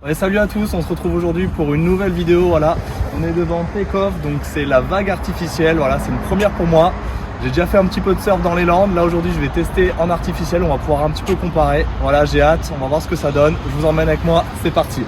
Ouais, salut à tous, on se retrouve aujourd'hui pour une nouvelle vidéo. Voilà, on est devant Take-Off, donc c'est la vague artificielle. Voilà, c'est une première pour moi. J'ai déjà fait un petit peu de surf dans les Landes. Là aujourd'hui, je vais tester en artificiel. On va pouvoir un petit peu comparer. Voilà, j'ai hâte. On va voir ce que ça donne. Je vous emmène avec moi. C'est parti.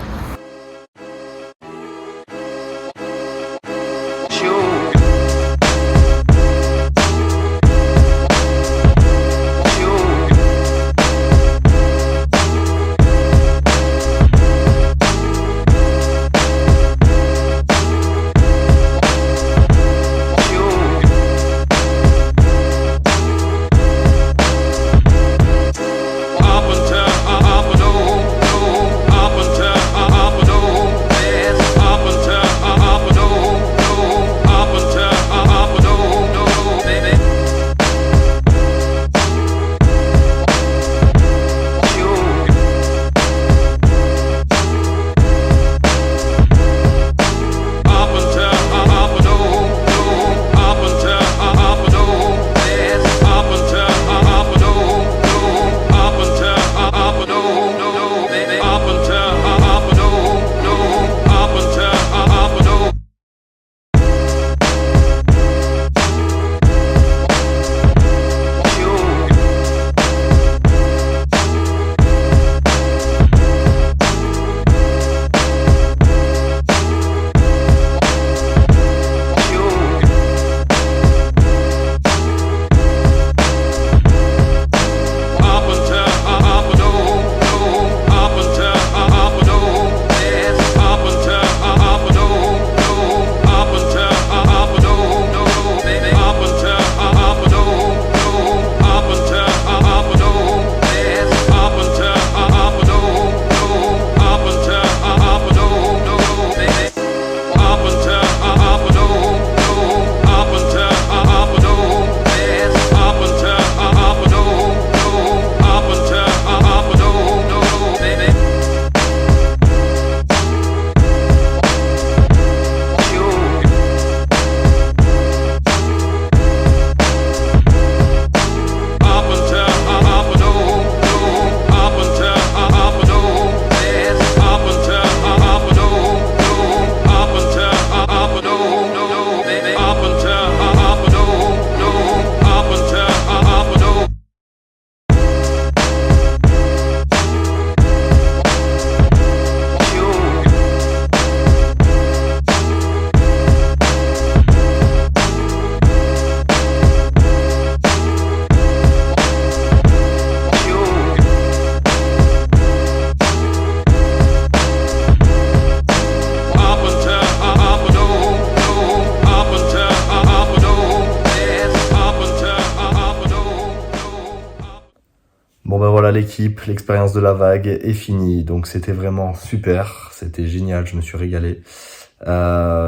Bon ben voilà l'équipe, l'expérience de la vague est finie, donc c'était vraiment super, c'était génial, je me suis régalé.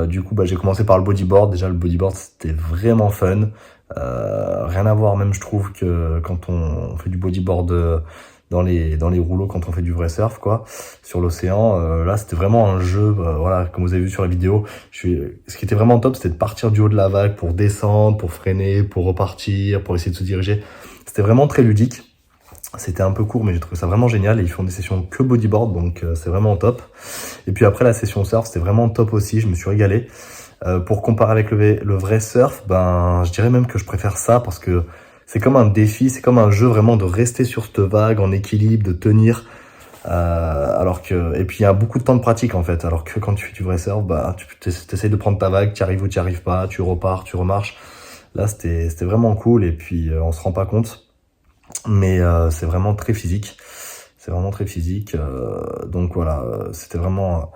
Du coup j'ai commencé par le bodyboard, déjà le bodyboard c'était vraiment fun, rien à voir même je trouve que quand on fait du bodyboard dans les rouleaux, quand on fait du vrai surf quoi, sur l'océan, là c'était vraiment un jeu, voilà comme vous avez vu sur la vidéo, ce qui était vraiment top c'était de partir du haut de la vague pour descendre, pour freiner, pour repartir, pour essayer de se diriger, c'était vraiment très ludique. C'était un peu court, mais j'ai trouvé ça vraiment génial. Et ils font des sessions que bodyboard, donc c'est vraiment top. Et puis après, la session surf, c'était vraiment top aussi. Je me suis régalé. Pour comparer avec le vrai surf, je dirais même que je préfère ça parce que c'est comme un défi, c'est comme un jeu vraiment de rester sur cette vague en équilibre, de tenir. Et puis il y a beaucoup de temps de pratique en fait. Alors que quand tu fais du vrai surf, tu essayes de prendre ta vague, tu arrives ou tu arrives pas, tu repars, tu remarches. Là, c'était vraiment cool. Et puis on se rend pas compte. Mais c'est vraiment très physique, donc voilà, c'était vraiment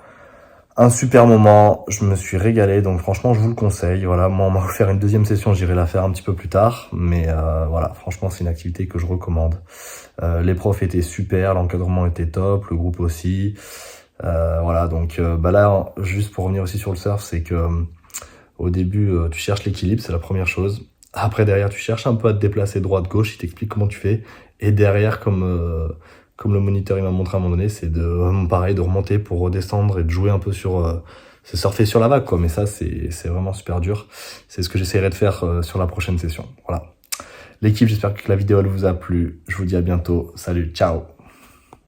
un super moment, je me suis régalé, donc franchement je vous le conseille. Voilà, moi on m'a offert une deuxième session, j'irai la faire un petit peu plus tard, mais voilà, franchement c'est une activité que je recommande. Les profs étaient super, l'encadrement était top, le groupe aussi, voilà, donc là juste pour revenir aussi sur le surf, c'est que au début tu cherches l'équilibre, c'est la première chose. Après, derrière, tu cherches un peu à te déplacer droite-gauche, il t'explique comment tu fais. Et derrière, comme le moniteur il m'a montré à un moment donné, c'est pareil, de remonter pour redescendre et de jouer un peu sur... c'est surfer sur la vague, quoi. Mais ça, c'est vraiment super dur. C'est ce que j'essaierai de faire sur la prochaine session. Voilà. L'équipe, j'espère que la vidéo elle vous a plu. Je vous dis à bientôt. Salut, ciao.